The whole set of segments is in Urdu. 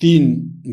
3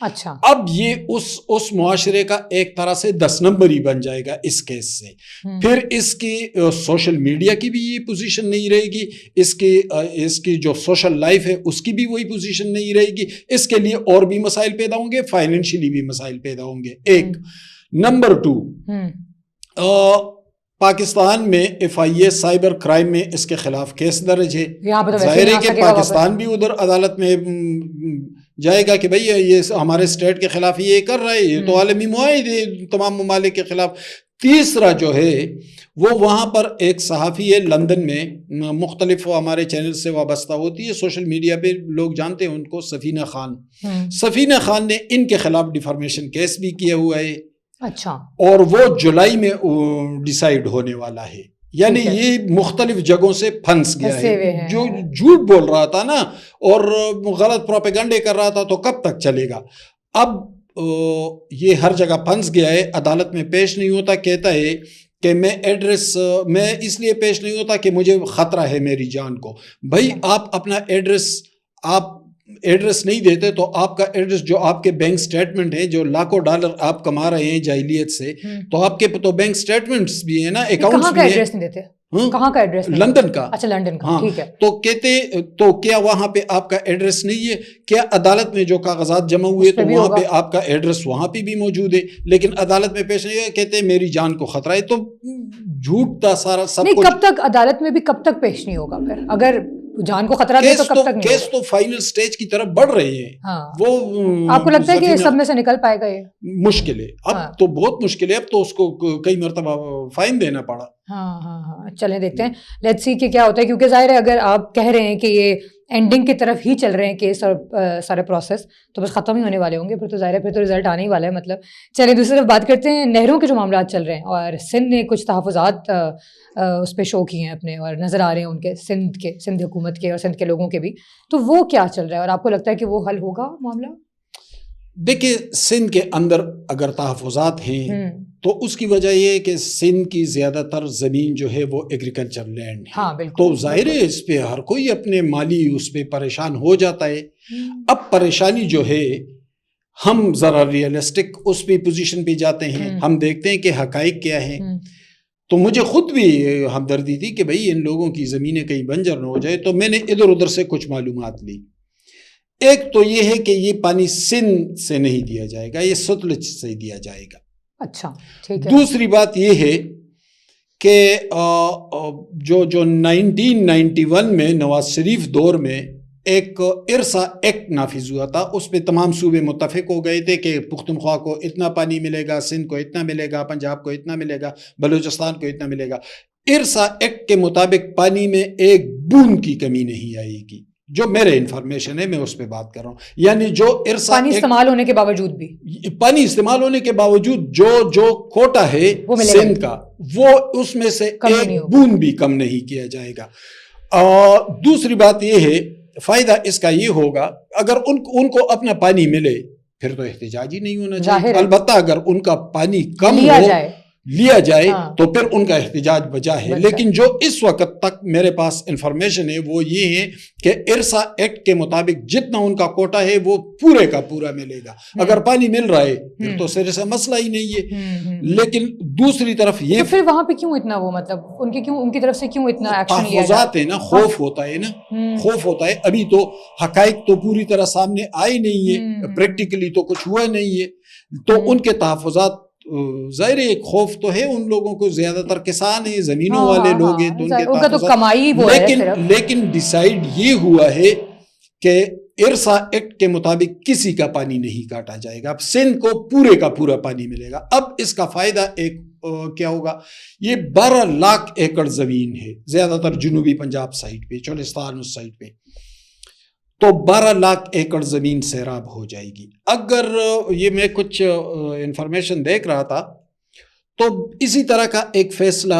اچھا اب یہ اس معاشرے کا ایک طرح سے 10 نمبر ہی بن جائے گا اس کیس سے. پھر اس کی سوشل میڈیا کی بھی یہ پوزیشن نہیں رہے گی, اس کی جو سوشل لائف ہے اس کی بھی وہی پوزیشن نہیں رہے گی. اس کے لیے اور بھی مسائل پیدا ہوں گے, فائنینشلی بھی مسائل پیدا ہوں گے. ایک نمبر 2, پاکستان میں FIA سائبر کرائم میں اس کے خلاف کیس درج ہے. ظاہر ہے کہ پاکستان بھی ادھر عدالت میں جائے گا کہ بھئی یہ ہمارے اسٹیٹ کے خلاف یہ کر رہا ہے, یہ تو عالمی معاہدے تمام ممالک کے خلاف. تیسرا جو ہے وہ وہاں پر ایک صحافی ہے لندن میں, مختلف ہمارے چینل سے وابستہ ہوتی ہے, سوشل میڈیا پہ لوگ جانتے ہیں ان کو, سفینہ خان. سفینہ خان نے ان کے خلاف ڈیفارمیشن کیس بھی کیا ہوا ہے. اچھا. اور وہ جولائی میں ڈیسائیڈ ہونے والا ہے. یعنی یہ مختلف جگہوں سے پھنس گیا ہے, جو جھوٹ بول رہا تھا نا اور غلط پروپیگنڈے کر رہا تھا, تو کب تک چلے گا. اب یہ ہر جگہ پھنس گیا ہے, عدالت میں پیش نہیں ہوتا, کہتا ہے کہ میں اس لیے پیش نہیں ہوتا کہ مجھے خطرہ ہے میری جان کو. بھائی آپ اپنا ایڈریس نہیں دیتے تو آپ کا ایڈریس, جو آپ کے بینک سٹیٹمنٹ ہے, جو لاکھوں ڈالر آپ کما رہے ہیں جاہلیت سے, تو آپ کے تو بینک سٹیٹمنٹس بھی ہیں نا, اکاؤنٹس بھی ہیں. کہاں کا ایڈریس؟ لندن کا. اچھا لندن کا, ٹھیک ہے. تو کہتے تو کیا وہاں پہ آپ کا ایڈریس نہیں ہے؟ کیا عدالت میں جو کاغذات جمع ہوئے تو وہاں پہ آپ کا ایڈریس وہاں پہ بھی موجود ہے, لیکن عدالت میں پیش نہیں ہے, کہتے میری جان کو خطرہ ہے. تو جھوٹ تھا سارا سب کچھ. کب تک عدالت میں بھی کب تک پیش نہیں ہوگا پھر, اگر جان کو خطرہ ہے تو کب تک؟ کیس تو فائنل سٹیج کی طرف بڑھ رہے ہیں. وہ آپ کو لگتا ہے کہ سب میں سے نکل پائے گا؟ یہ مشکل ہے, اب تو بہت مشکل ہے. اب تو اس کو کئی مرتبہ فائن دینا پڑا. ہاں چلیں دیکھتے ہیں, لیٹس سی کہ کیا ہوتا ہے, کیونکہ ظاہر ہے اگر آپ کہہ رہے ہیں کہ یہ اینڈنگ کی طرف ہی چل رہے ہیں کیس اور سارے پروسیس, تو بس ختم ہی ہونے والے ہوں گے پھر تو. ظاہر ہے پھر تو رزلٹ آنے ہی والا ہے. مطلب چلیں دوسری طرف بات کرتے ہیں, نہروں کے جو معاملات چل رہے ہیں, اور سندھ نے کچھ تحفظات اس پہ شو کیے ہیں اپنے, اور نظر آ رہے ہیں ان کے سندھ حکومت کے اور سندھ کے لوگوں کے بھی. تو وہ کیا چل رہا ہے, اور آپ کو لگتا ہے کہ وہ حل ہوگا معاملہ؟ دیکھیں, سندھ کے اندر اگر تحفظات ہیں تو اس کی وجہ یہ ہے کہ سندھ کی زیادہ تر زمین جو ہے وہ ایگریکلچر لینڈ ہے. ہاں بالکل. تو ظاہر ہے اس پہ ہر کوئی اپنے مالی اس پہ پریشان ہو جاتا ہے. اب پریشانی جو ہے, ہم ذرا ریئلسٹک اس پہ پوزیشن پہ جاتے ہیں, ہم دیکھتے ہیں کہ حقائق کیا ہیں. تو مجھے خود بھی ہمدردی تھی کہ بھئی ان لوگوں کی زمینیں کہیں بنجر نہ ہو جائے, تو میں نے ادھر ادھر سے کچھ معلومات لی. ایک تو یہ ہے کہ یہ پانی سندھ سے نہیں دیا جائے گا, یہ ستلج سے دیا جائے گا. اچھا ٹھیک ہے. دوسری بات یہ ہے کہ جو 1991 میں نواز شریف دور میں ایک ارسا ایکٹ نافذ ہوا تھا, اس پہ تمام صوبے متفق ہو گئے تھے کہ پختونخوا کو اتنا پانی ملے گا, سندھ کو اتنا ملے گا, پنجاب کو اتنا ملے گا, بلوچستان کو اتنا ملے گا. ارسا ایکٹ کے مطابق پانی میں ایک بوند کی کمی نہیں آئے گی, جو میرے انفارمیشن ہے, میں اس پہ بات کر رہا ہوں. یعنی جو ارسا پانی استعمال ہونے کے باوجود بھی, پانی استعمال ہونے کے باوجود جو کوٹا ہے سندھ کا, وہ اس میں سے ایک بوند بھی کم نہیں کیا جائے گا. دوسری بات یہ ہے, فائدہ اس کا یہ ہوگا, اگر ان کو اپنا پانی ملے پھر تو احتجاج ہی نہیں ہونا چاہیے. البتہ اگر ان کا پانی کم لیا جائے تو پھر ان کا احتجاج بجا ہے. لیکن جو اس وقت تک میرے پاس انفارمیشن ہے وہ یہ ہے کہ ارسا ایکٹ کے مطابق جتنا ان کا کوٹا ہے وہ پورے کا پورا ملے گا. اگر پانی مل رہا ہے پھر تو سرے سے مسئلہ ہی نہیں ہے. لیکن دوسری طرف یہ پھر وہاں پہ کیوں اتنا, وہ مطلب ان کی طرف سے کیوں اتنا ایکشن لیا تحفظات ہے نا, خوف ہوتا ہے نا, خوف ہوتا ہے. ابھی تو حقائق تو پوری طرح سامنے آئے نہیں ہے, پریکٹیکلی تو کچھ ہوا نہیں ہے, تو ان کے تحفظات ظاہر ایک خوف تو ہے ان لوگوں کو. زیادہ تر کسان ہیں, زمینوں والے لوگ ہیں, تو ان کے تحفظات. لیکن ڈیسائیڈ یہ ہوا ہے کہ ارسا ایکٹ کے مطابق کسی کا پانی نہیں کاٹا جائے گا. اب سندھ کو پورے کا پورا پانی ملے گا. اب اس کا فائدہ ایک کیا ہوگا, یہ 12 لاکھ ایکڑ زمین ہے, زیادہ تر جنوبی پنجاب سائٹ پہ, چولستان اس سائٹ پہ, تو 12 لاکھ ایکڑ زمین سیراب ہو جائے گی. اگر یہ میں کچھ انفارمیشن دیکھ رہا تھا تو اسی طرح کا ایک فیصلہ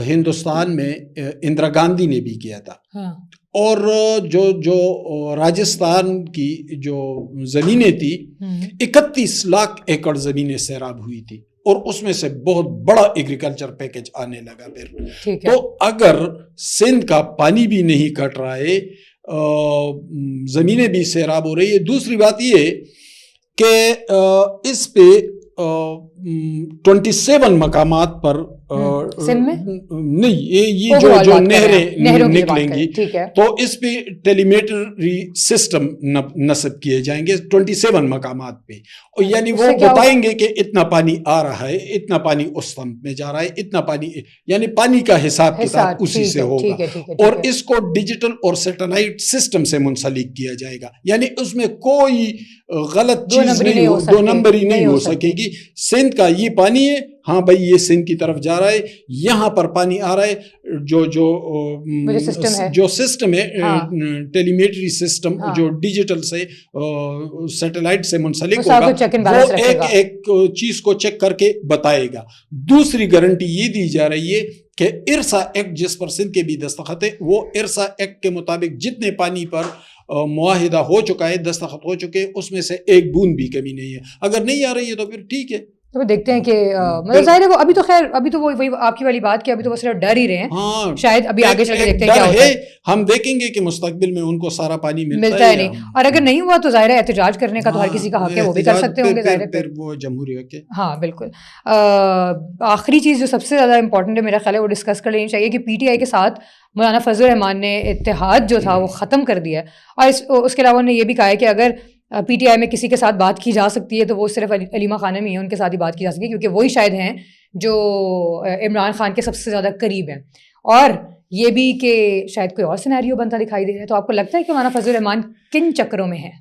ہندوستان میں اندرا گاندھی نے بھی کیا تھا. اور جو راجستھان کی جو زمینیں تھی 31 لاکھ ایکڑ زمینیں سیراب ہوئی تھی, اور اس میں سے بہت بڑا ایگریکلچر پیکج آنے لگا پھر. تو اگر سندھ کا پانی بھی نہیں کٹ رہا ہے, زمینیں بھی سیراب ہو رہی ہے. دوسری بات یہ ہے کہ اس پہ 27 مقامات پر نہیں یہ جو نہریں نکلیں گی تو اس پہ ٹیلی میٹری سسٹم نصب کیے جائیں گے 27 مقامات پہ، یعنی وہ بتائیں گے کہ اتنا پانی آ رہا ہے، اتنا پانی اس سمت میں جا رہا ہے، اتنا پانی، یعنی پانی کا حساب کتاب اسی سے ہوگا، اور اس کو ڈیجیٹل اور سیٹلائٹ سسٹم سے منسلک کیا جائے گا، یعنی اس میں کوئی غلط چیز نہیں ہو، دو نمبری نہیں ہو سکے گی۔ سندھ کا یہ پانی ہے، ہاں بھائی یہ سندھ کی طرف جا رہا ہے، یہاں پر پانی آ رہا ہے، جو سسٹم ہے ٹیلی میٹری سسٹم جو ڈیجیٹل سے سیٹلائٹ سے منسلک ہوگا، وہ ایک چیز کو چیک کر کے بتائے گا۔ دوسری گارنٹی یہ دی جا رہی ہے کہ ارسا ایکٹ جس پر سندھ کے بھی دستخط ہے، وہ ارسا ایکٹ کے مطابق جتنے پانی پر معاہدہ ہو چکا ہے، دستخط ہو چکے، اس میں سے ایک بوند بھی کمی نہیں ہے۔ اگر نہیں آ رہی ہے تو پھر ٹھیک ہے، تو دیکھتے ہیں کہ مطلب ظاہر ہے وہ ابھی تو خیر ابھی تو وہی آپ کی والی بات کہ ابھی تو وہ صرف ڈر ہی رہے ہیں، ہاں شاید ابھی آگے چل کے دیکھتے ہیں کیا ہوتا ہے۔ ہم دیکھیں گے کہ مستقبل میں ان کو سارا پانی ملتا ہے نہیں، اور اگر نہیں ہوا تو ظاہر ہے احتجاج کرنے کا تو ہر کسی کا حق ہے، وہ بھی کر سکتے ہوں گے، ظاہر ہے پھر وہ جمہوری حق ہے۔ ہاں بالکل۔ آخری چیز جو سب سے زیادہ امپورٹنٹ ہے میرا خیال ہے وہ ڈسکس کر لینی چاہیے کہ پی ٹی آئی کے ساتھ مولانا فضل الرحمان نے اتحاد جو تھا وہ ختم کر دیا ہے، اور اس کے علاوہ نے یہ بھی کہا ہے کہ اگر پی ٹی آئی میں کسی کے ساتھ بات کی جا سکتی ہے تو وہ صرف علیمہ خانم ہی ہیں، ان کے ساتھ ہی بات کی جا سکتی ہے، کیونکہ وہی شاید ہیں جو عمران خان کے سب سے زیادہ قریب ہیں، اور یہ بھی کہ شاید کوئی اور سینیریو بنتا دکھائی دے رہا ہے۔ تو آپ کو لگتا ہے کہ مولانا فضل الرحمان کن چکروں میں ہیں؟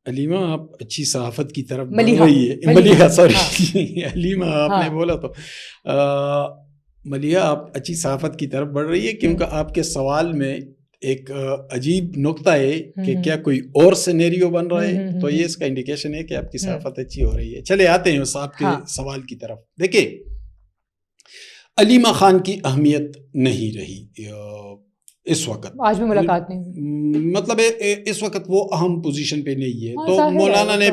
علیمہ آپ اچھی صحافت کی طرف بڑھ رہی ہے، ملیحہ سوری علیمہ آپ نے بولا تو ملیحہ آپ اچھی صحافت کی طرف بڑھ رہی ہے، کیونکہ آپ کے سوال میں ایک عجیب نقطہ ہے کہ کیا کوئی اور سینیریو بن رہا ہے، تو یہ اس کا انڈیکیشن ہے کہ آپ کی صحافت اچھی ہو رہی ہے۔ چلے آتے ہیں اس آپ کے سوال کی طرف۔ دیکھیں علیمہ خان کی اہمیت نہیں رہی اس وقت، آج بھی ملاقات نہیں، مطلب اس وقت وہ اہم پوزیشن پہ نہیں ہے، تو مولانا نے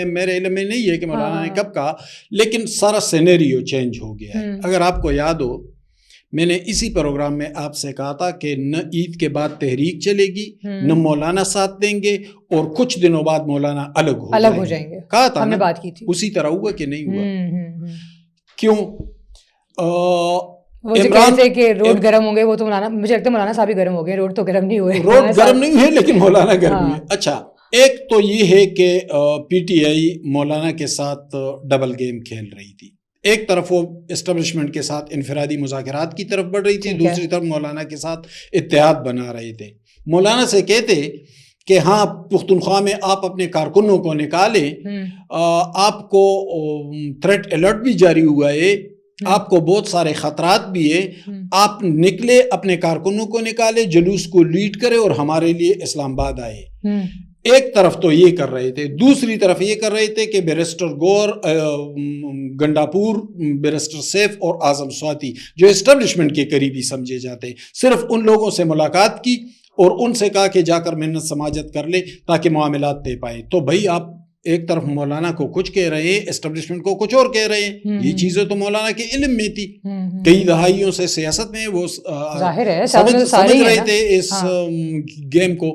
میرے علم میں نہیں ہے کہ مولانا نے کب کہا، لیکن سارا سینیریو چینج ہو گیا ہے۔ اگر آپ کو یاد ہو میں نے اسی پروگرام میں آپ سے کہا تھا کہ نہ عید کے بعد تحریک چلے گی، نہ مولانا ساتھ دیں گے، اور کچھ دنوں بعد مولانا الگ ہو جائیں گے، کہا تھا، ہم نے بات کی تھی۔ اسی طرح ہوا کہ نہیں ہوا؟ کیوں؟ وہ کہتے کہ روڈ گرم ہوں گے، وہ تو مولانا، مجھے لگتا ہے مولانا صاحب ہی گرم ہو گئے، روڈ تو گرم نہیں ہوئے، روڈ گرم نہیں ہوئے لیکن مولانا گرم ہوئے۔ اچھا ایک تو یہ ہے کہ پی ٹی آئی مولانا کے ساتھ ڈبل گیم کھیل رہی تھی، ایک طرف وہ اسٹیبلشمنٹ کے ساتھ انفرادی مذاکرات کی طرف بڑھ رہی تھی، دوسری طرف مولانا کے ساتھ اتحاد بنا رہے تھے۔ مولانا سے کہتے کہ ہاں پختونخوا میں آپ اپنے کارکنوں کو نکالیں، آپ کو تھریٹ الرٹ بھی جاری ہوا ہے، آپ کو بہت سارے خطرات بھی ہے، آپ نکلے اپنے کارکنوں کو نکالے، جلوس کو لیڈ کرے اور ہمارے لیے اسلام آباد آئے۔ ایک طرف تو یہ کر رہے تھے، دوسری طرف یہ کر رہے تھے کہ بیرسٹر گور، گنڈاپور، بیرسٹر سیف اور اعظم سواتی جو اسٹیبلشمنٹ کے قریبی سمجھے جاتے ہیں، صرف ان لوگوں سے ملاقات کی اور ان سے کہا کہ جا کر منت سماجت کر لے تاکہ معاملات طے پائیں۔ تو بھائی آپ ایک طرف مولانا کو کچھ کہہ رہے ہیں، اسٹیبلشمنٹ کو کچھ اور کہہ رہے ہیں، یہ چیزیں تو مولانا کے علم میں تھی، کئی دہائیوں سے سیاست میں وہ سمجھ رہے تھے اس گیم کو۔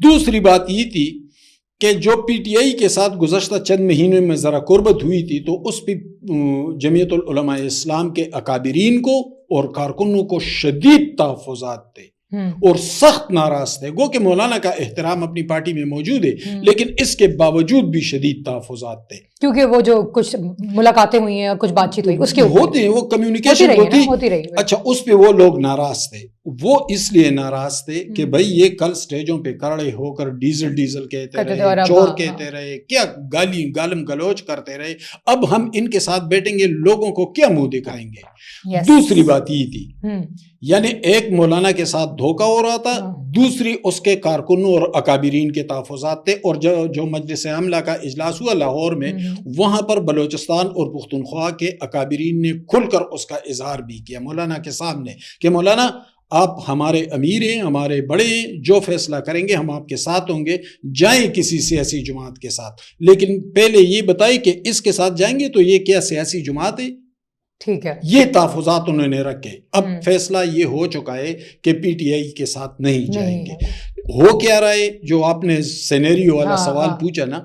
دوسری بات یہ تھی کہ جو پی ٹی آئی کے ساتھ گزشتہ چند مہینوں میں ذرا قربت ہوئی تھی، تو اس پہ جمعیت العلماء اسلام کے اکابرین کو اور کارکنوں کو شدید تحفظات تھے اور سخت ناراض تھے، گو کہ مولانا کا احترام اپنی پارٹی میں موجود ہے لیکن اس کے باوجود بھی شدید تحفظات تھے، کیونکہ وہ جو کچھ ملاقاتیں ہوئی ہیں اور کچھ بات چیت ہوئی اس کے ہوتے ہیں، وہ کمیونیکیشن ہوتی رہی۔ اچھا اس پہ وہ لوگ ناراض تھے، وہ اس لیے ناراض تھے کہ بھائی یہ کل سٹیجوں پہ کھڑے ہو کر ڈیزل کہتے رہے، چور کہتے رہے، کیا گالم گلوچ کرتے رہے، اب ہم ان کے ساتھ بیٹھیں گے، لوگوں کو کیا منہ دکھائیں گے۔ دوسری بات یہ تھی، یعنی ایک مولانا کے ساتھ دھوکہ ہو رہا تھا، دوسری اس کے کارکنوں اور اکابرین کے تحفظات تھے، اور جو مجلس عاملہ کا اجلاس ہوا لاہور میں، وہاں پر بلوچستان اور پختونخوا کے اکابرین نے کھل کر اس کا اظہار بھی کیا مولانا کے سامنے کہ مولانا آپ ہمارے امیر ہیں، ہمارے بڑے ہیں، جو فیصلہ کریں گے ہم آپ کے ساتھ ہوں گے، جائیں کسی سیاسی جماعت کے ساتھ، لیکن پہلے یہ بتائیں کہ اس کے ساتھ جائیں گے تو یہ کیا سیاسی جماعت ہے؟ ٹھیک ہے، یہ تحفظات انہوں نے رکھے۔ اب فیصلہ یہ ہو چکا ہے کہ پی ٹی آئی کے ساتھ نہیں جائیں گے۔ ہو کیا رہا ہے جو آپ نے سینیریو والا سوال پوچھا نا،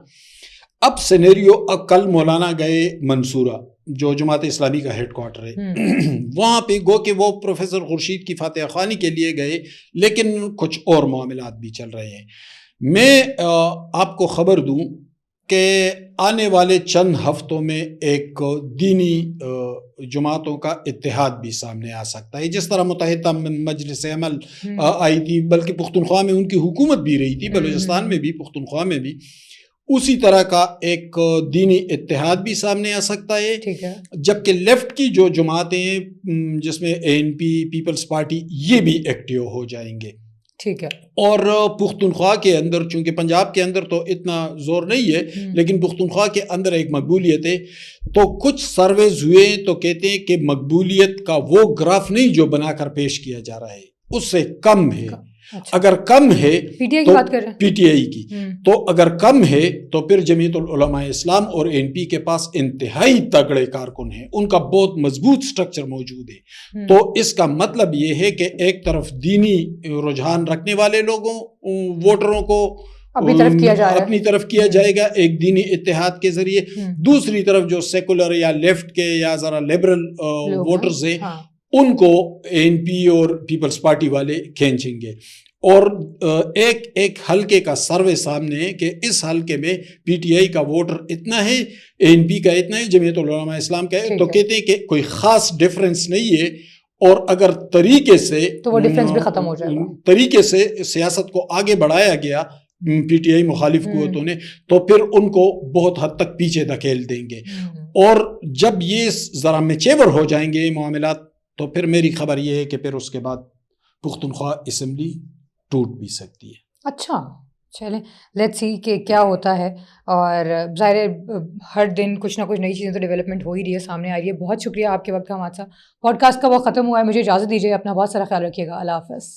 اب سینیریو کل مولانا گئے منصورہ جو جماعت اسلامی کا ہیڈ کوارٹر ہے، وہاں پہ گو کہ وہ پروفیسر خورشید کی فاتحہ خوانی کے لیے گئے، لیکن کچھ اور معاملات بھی چل رہے ہیں۔ میں آپ کو خبر دوں کہ آنے والے چند ہفتوں میں ایک دینی جماعتوں کا اتحاد بھی سامنے آ سکتا ہے، جس طرح متحدہ مجلس عمل آئی تھی، بلکہ پختونخوا میں ان کی حکومت بھی رہی تھی، بلوچستان میں بھی پختونخوا میں بھی، اسی طرح کا ایک دینی اتحاد بھی سامنے آ سکتا ہے۔ جبکہ لیفٹ کی جو جماعتیں ہیں جس میں ANP، پیپلز پارٹی، یہ بھی ایکٹیو ہو جائیں گے۔ ٹھیک ہے۔ اور پختونخوا کے اندر، چونکہ پنجاب کے اندر تو اتنا زور نہیں ہے، لیکن پختونخوا کے اندر ایک مقبولیت ہے، تو کچھ سرویز ہوئے تو کہتے ہیں کہ مقبولیت کا وہ گراف نہیں جو بنا کر پیش کیا جا رہا ہے، اس سے کم ہے۔ اگر کم ہے تو پی ٹی آئی کی، تو اگر کم ہے تو پھر جمعیت العلماء اسلام اور ANP کے پاس انتہائی تگڑے کارکن ہیں، ان کا بہت مضبوط سٹرکچر موجود ہے۔ تو اس کا مطلب یہ ہے کہ ایک طرف دینی رجحان رکھنے والے لوگوں، ووٹروں کو اپنی طرف کیا جائے گا ایک دینی اتحاد کے ذریعے، دوسری طرف جو سیکولر یا لیفٹ کے یا ذرا لبرل ووٹرز ہیں ان کو ANP اور پیپلز پارٹی والے کھینچیں گے۔ اور ایک حلقے کا سروے سامنے ہے کہ اس حلقے میں PTI کا ووٹر اتنا ہے، ANP کا اتنا ہے، جمعیت العلماء اسلام کا ہے، تو کہتے ہیں کہ کوئی خاص ڈیفرنس نہیں ہے، اور اگر طریقے سے تو وہ ڈیفرنس بھی ختم ہو جائے گا، طریقے سے سیاست کو آگے بڑھایا گیا PTI مخالف قوتوں نے، تو پھر ان کو بہت حد تک پیچھے دھکیل دیں گے۔ اور جب یہ ذرا میچور ہو جائیں گے یہ معاملات، تو پھر میری خبر یہ ہے کہ پھر اس کے بعد پختونخوا اسمبلی ٹوٹ بھی سکتی ہے۔ اچھا، چلیں لیٹس سی کہ کیا ہوتا ہے، اور ظاہر ہر دن کچھ نہ کچھ نئی چیزیں تو ڈیولپمنٹ ہو ہی رہی ہے، سامنے آ رہی ہے۔ بہت شکریہ آپ کے وقت کا ہمارے ساتھ، پوڈ کاسٹ کا وقت ختم ہوا ہے، مجھے اجازت دیجیے، اپنا بہت سارا خیال رکھیے گا، اللہ حافظ۔